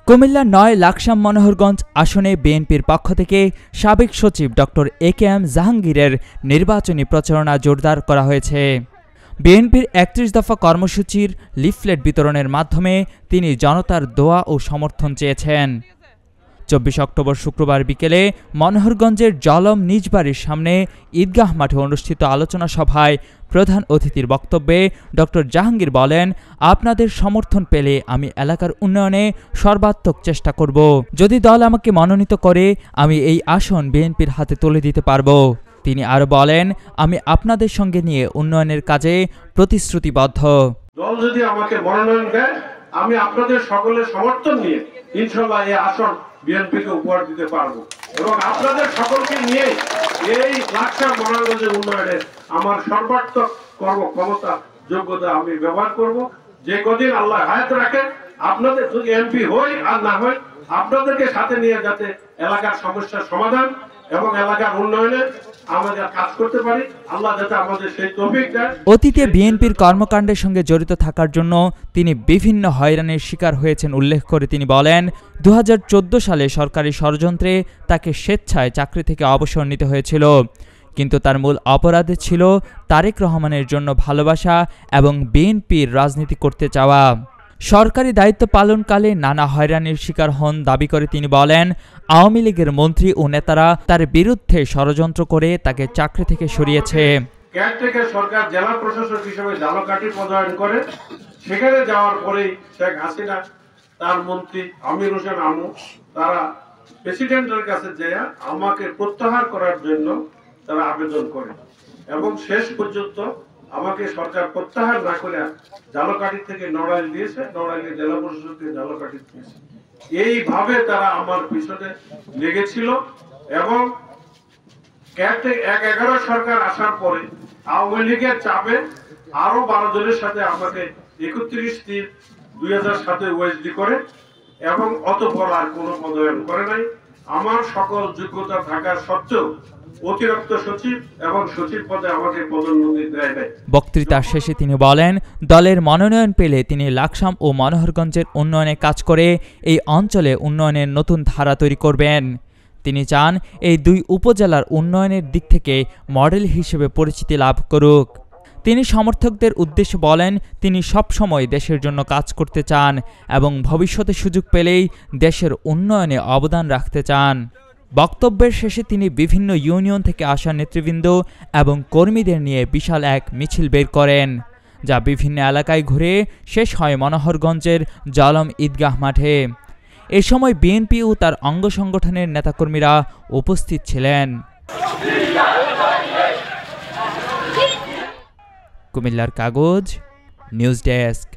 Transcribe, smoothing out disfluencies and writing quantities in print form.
কুমিল্লা ৯ লাকসাম মনোহরগঞ্জ আসনে বিএনপির পক্ষ থেকে সাবেক সচিব ডক্টর এ.কে.এম. জাহাঙ্গীরের নির্বাচনী প্রচারণা জোরদার করা হয়েছে। বিএনপির ৩১ দফা কর্মসূচির লিফলেট বিতরণের মাধ্যমে তিনি জনতার দোয়া ও সমর্থন চেয়েছেন। ২৪ অক্টোবর শুক্রবার বিকেলে মনোহরগঞ্জের জলম নিজ বাড়ির সামনে ঈদগাহ মাঠে অনুষ্ঠিত আলোচনা সভায় প্রধান অতিথির বক্তব্যে ডক্টর জাহাঙ্গীর বলেন, আপনাদের সমর্থন পেলে আমি এলাকার উন্নয়নে সর্বাত্মক চেষ্টা করব। যদি দল আমাকে মনোনীত করে আমি এই আসন বিএনপির হাতে তুলে দিতে পারব। তিনি আরো বলেন, আমি আপনাদের সঙ্গে নিয়ে উন্নয়নের কাজে প্রতিশ্রুতিবদ্ধ। দল যদি আমাকে মনোনয়ন দেয় আমি আপনাদের সকলের সমর্থন নিয়ে ইনশাআল্লাহ এই আসন বিএনপিকে উপহার দিতে পারবো এবং আপনাদের সকলকে নিয়ে এই লাকসাম মনোহরগঞ্জের উন্নয়নে আমার সর্বাত্মক কর্মক্ষমতা যোগ্যতা আমি ব্যবহার করব। যে কদিন আল্লাহ হায়াত রাখেন আপনাদের যদি এমপি হই আর না হয় আপনাদেরকে সাথে নিয়ে যাতে এলাকার সমস্যার সমাধান এবং এলাকার উন্নয়নে আমাদের কাজ করতে পারি, আল্লাহ যাতে আমাদের সেই তৌফিক দেন। অতীতে বিএনপির কর্মকাণ্ডের সঙ্গে জড়িত থাকার জন্য তিনি বিভিন্ন হয়রানির শিকার হয়েছেন উল্লেখ করে তিনি বলেন, ২০১৪ সালে সরকারি ষড়যন্ত্রে তাকে স্বেচ্ছায় চাকরি থেকে অবসর নিতে হয়েছিল, কিন্তু তার মূল অপরাধ ছিল তারেক রহমানের জন্য ভালোবাসা এবং বিএনপির রাজনীতি করতে চাওয়া। সরকারি দায়িত্ব পালনকালে নানা হয়রানির শিকার হন দাবি করে তিনি বলেন, আওয়ামী লীগের মন্ত্রী ও নেতারা তার বিরুদ্ধে ষড়যন্ত্র করে তাকে চাকরি থেকে সরিয়েছে। কেয়ারটেকার সরকার জেলা প্রশাসক হিসেবে ঝালকাঠি পদায়ন করে, সেখানে যাওয়ার পরেই শেখ হাসিনা তার মন্ত্রী আমির হোসেন আমু তারা প্রেসিডেন্টের কাছে যেয়ে আমাকে প্রত্যাহার করার জন্য তারা আবেদন করে এবং শেষ পর্যন্ত আমাকে সরকার প্রত্যাহার না করে ঝালকাঠি থেকে নড়াইল দিয়েছে, নড়াইলে জেলা প্রশাসক থেকে ঝালকাঠি দিয়েছে। এইভাবে তারা আমার পিছনে লেগেছিল এবং ১১ সরকার আসার পরে আওয়ামী লীগের চাপে আরো ১২ জনের সাথে আমাকে ৩১/৩/২০০৭ ওএসডি করে এবং অতঃপর আর কোনো পদায়ন করে নাই। আমার সকল যোগ্যতা থাকার সত্ত্বেও অতিরিক্ত সচিব এবং সচিব পদে আমাকে পদোন্নতি দেয় নাই। বক্তৃতার শেষে তিনি বলেন, দলের মনোনয়ন পেলে তিনি লাকসাম ও মনোহরগঞ্জের উন্নয়নে কাজ করে এই অঞ্চলে উন্নয়নের নতুন ধারা তৈরি করবেন। তিনি চান এই দুই উপজেলার উন্নয়নের দিক থেকে মডেল হিসেবে পরিচিতি লাভ করুক। তিনি সমর্থকদের উদ্দেশ্যে বলেন, তিনি সবসময় দেশের জন্য কাজ করতে চান এবং ভবিষ্যতে সুযোগ পেলেই দেশের উন্নয়নে অবদান রাখতে চান। বক্তব্যের শেষে তিনি বিভিন্ন ইউনিয়ন থেকে আসা নেতৃবৃন্দ এবং কর্মীদের নিয়ে বিশাল এক মিছিল বের করেন, যা বিভিন্ন এলাকায় ঘুরে শেষ হয় মনোহরগঞ্জের জলম ঈদগাহ মাঠে। এ সময় বিএনপি ও তার অঙ্গ সংগঠনের নেতাকর্মীরা উপস্থিত ছিলেন। কুমিল্লার কাগজ, নিউজ ডেস্ক।